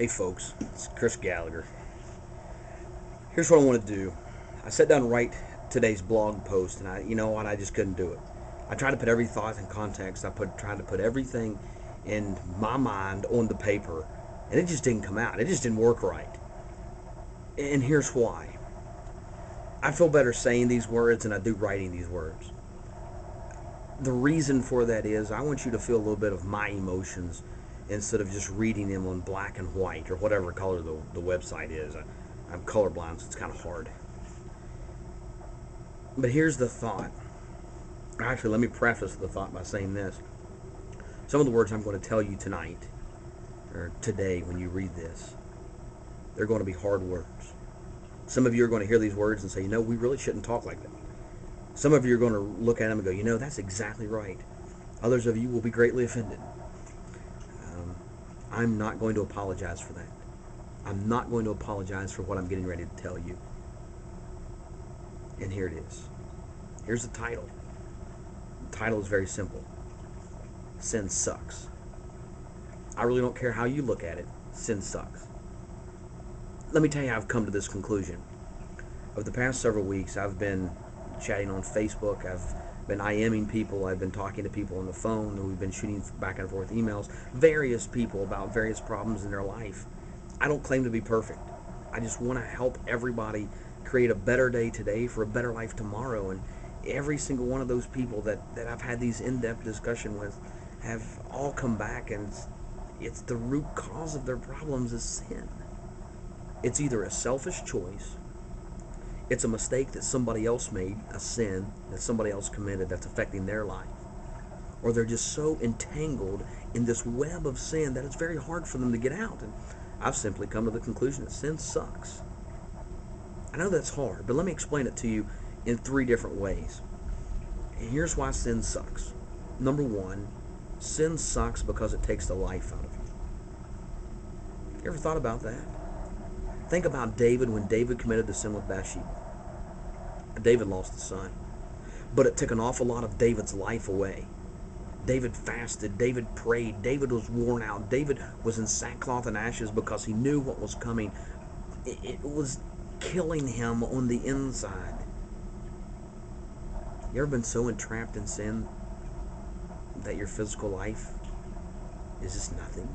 Hey folks, it's Chris Gallagher. Here's what I want to do. I sat down to write today's blog post, and you know what, I just couldn't do it. I tried to put every thought in context. Tried to put everything in my mind on the paper, and it just didn't come out. It just didn't work right. And here's why. I feel better saying these words than I do writing these words. The reason for that is I want you to feel a little bit of my emotions instead of just reading them on black and white or whatever color the website is. I'm colorblind, so it's kind of hard. But here's the thought. Actually, let me preface the thought by saying this. Some of the words I'm going to tell you tonight, or today when you read this, they're going to be hard words. Some of you are going to hear these words and say, we really shouldn't talk like that. Some of you are going to look at them and go, that's exactly right. Others of you will be greatly offended. I'm not going to apologize for that. I'm not going to apologize for what I'm getting ready to tell you. And here it is. Here's the title. The title is very simple. Sin sucks. I really don't care how you look at it. Sin sucks. Let me tell you how I've come to this conclusion. Over the past several weeks, I've been chatting on Facebook. I've been IMing people. I've been talking to people on the phone. We've been shooting back and forth emails. Various people about various problems in their life. I don't claim to be perfect. I just want to help everybody create a better day today for a better life tomorrow. And every single one of those people that I've had these in-depth discussion with have all come back, and it's the root cause of their problems is sin. It's either a selfish choice, it's a mistake that somebody else made, a sin that somebody else committed that's affecting their life, or they're just so entangled in this web of sin that it's very hard for them to get out. And I've simply come to the conclusion that sin sucks. I know that's hard, but let me explain it to you in 3 different ways. And here's why sin sucks. Number 1, sin sucks because it takes the life out of you. You ever thought about that? Think about David when David committed the sin with Bathsheba. David lost a son, but it took an awful lot of David's life away. David fasted, David prayed, David was worn out, David was in sackcloth and ashes because he knew what was coming. It was killing him on the inside. You ever been so entrapped in sin that your physical life is just nothing?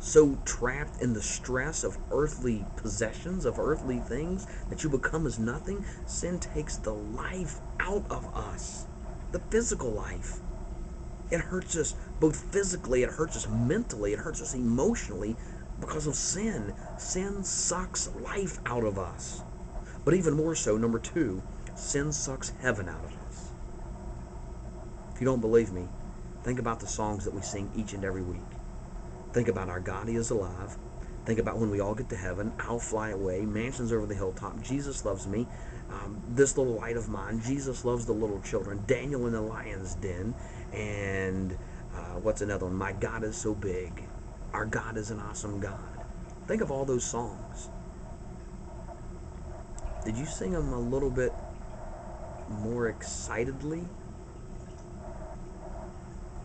So trapped in the stress of earthly possessions, of earthly things, that you become as nothing? Sin takes the life out of us, the physical life. It hurts us both physically, it hurts us mentally, it hurts us emotionally because of sin. Sin sucks life out of us. But even more so, number 2, sin sucks heaven out of us. If you don't believe me, think about the songs that we sing each and every week. Think about Our God He Is Alive. Think about when we all get to heaven, I'll fly away, mansions over the hilltop, Jesus loves me, this little light of mine, Jesus loves the little children, Daniel in the lion's den, and what's another one? My God is so big. Our God is an awesome God. Think of all those songs. Did you sing them a little bit more excitedly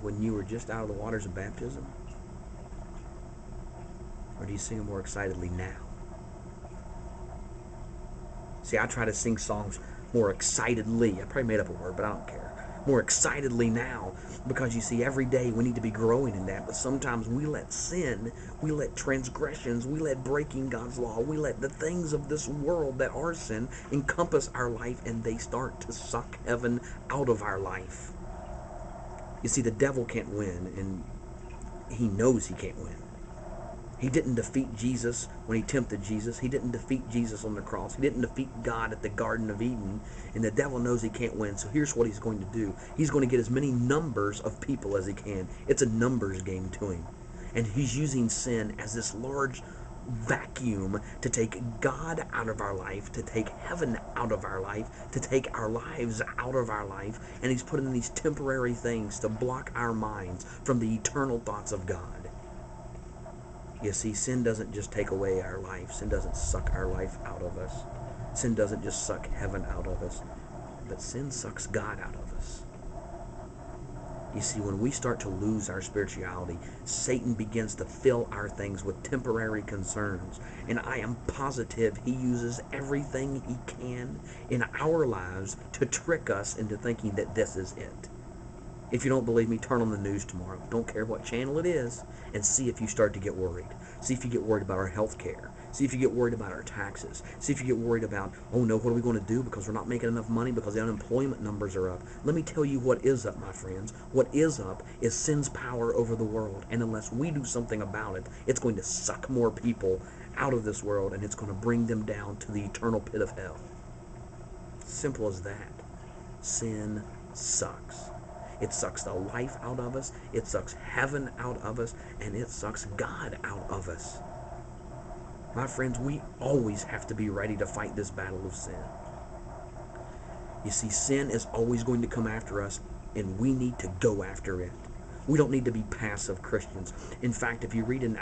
when you were just out of the waters of baptism? Or do you sing them more excitedly now? See, I try to sing songs more excitedly. I probably made up a word, but I don't care. More excitedly now, because you see, every day we need to be growing in that. But sometimes we let sin, we let transgressions, we let breaking God's law, we let the things of this world that are sin encompass our life, and they start to suck heaven out of our life. You see, the devil can't win, and he knows he can't win. He didn't defeat Jesus when he tempted Jesus. He didn't defeat Jesus on the cross. He didn't defeat God at the Garden of Eden. And the devil knows he can't win. So here's what he's going to do. He's going to get as many numbers of people as he can. It's a numbers game to him. And he's using sin as this large vacuum to take God out of our life, to take heaven out of our life, to take our lives out of our life. And he's putting these temporary things to block our minds from the eternal thoughts of God. You see, sin doesn't just take away our life. Sin doesn't suck our life out of us. Sin doesn't just suck heaven out of us. But sin sucks God out of us. You see, when we start to lose our spirituality, Satan begins to fill our things with temporary concerns. And I am positive he uses everything he can in our lives to trick us into thinking that this is it. If you don't believe me, turn on the news tomorrow. Don't care what channel it is, and see if you start to get worried. See if you get worried about our health care. See if you get worried about our taxes. See if you get worried about, oh no, what are we going to do because we're not making enough money because the unemployment numbers are up. Let me tell you what is up, my friends. What is up is sin's power over the world. And unless we do something about it, it's going to suck more people out of this world, and it's going to bring them down to the eternal pit of hell. Simple as that. Sin sucks. It sucks the life out of us. It sucks heaven out of us. And it sucks God out of us. My friends, we always have to be ready to fight this battle of sin. You see, sin is always going to come after us, and we need to go after it. We don't need to be passive Christians. In fact, if you read in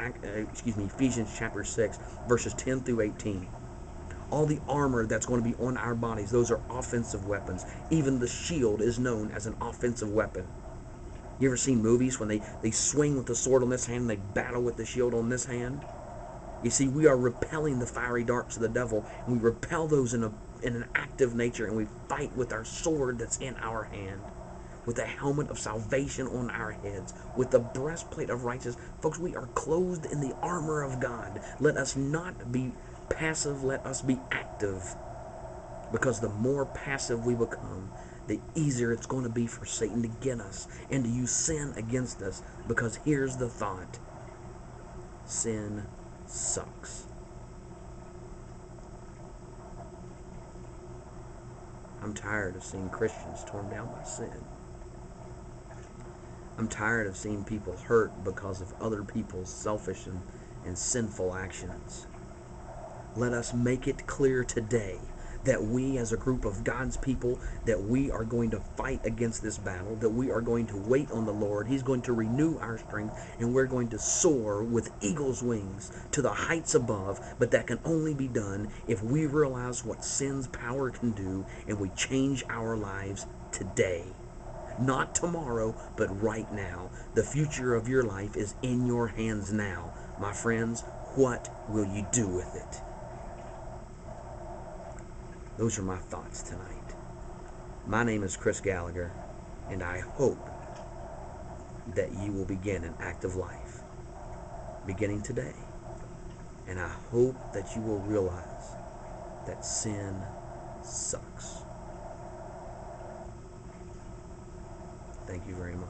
Ephesians chapter 6, verses 10 through 18, all the armor that's going to be on our bodies, those are offensive weapons. Even the shield is known as an offensive weapon. You ever seen movies when they swing with the sword on this hand and they battle with the shield on this hand? You see, we are repelling the fiery darts of the devil, and we repel those in an active nature, and we fight with our sword that's in our hand, with the helmet of salvation on our heads, with the breastplate of righteousness. Folks, we are clothed in the armor of God. Let us not be passive, let us be active, because the more passive we become, the easier it's going to be for Satan to get us and to use sin against us. Because here's the thought: sin sucks. I'm tired of seeing Christians torn down by sin. I'm tired of seeing people hurt because of other people's selfish and sinful actions. Let us make it clear today that we, as a group of God's people, that we are going to fight against this battle, that we are going to wait on the Lord. He's going to renew our strength, and we're going to soar with eagle's wings to the heights above. But that can only be done if we realize what sin's power can do, and we change our lives today. Not tomorrow, but right now. The future of your life is in your hands now. My friends, what will you do with it? Those are my thoughts tonight. My name is Chris Gallagher, and I hope that you will begin an active life beginning today. And I hope that you will realize that sin sucks. Thank you very much.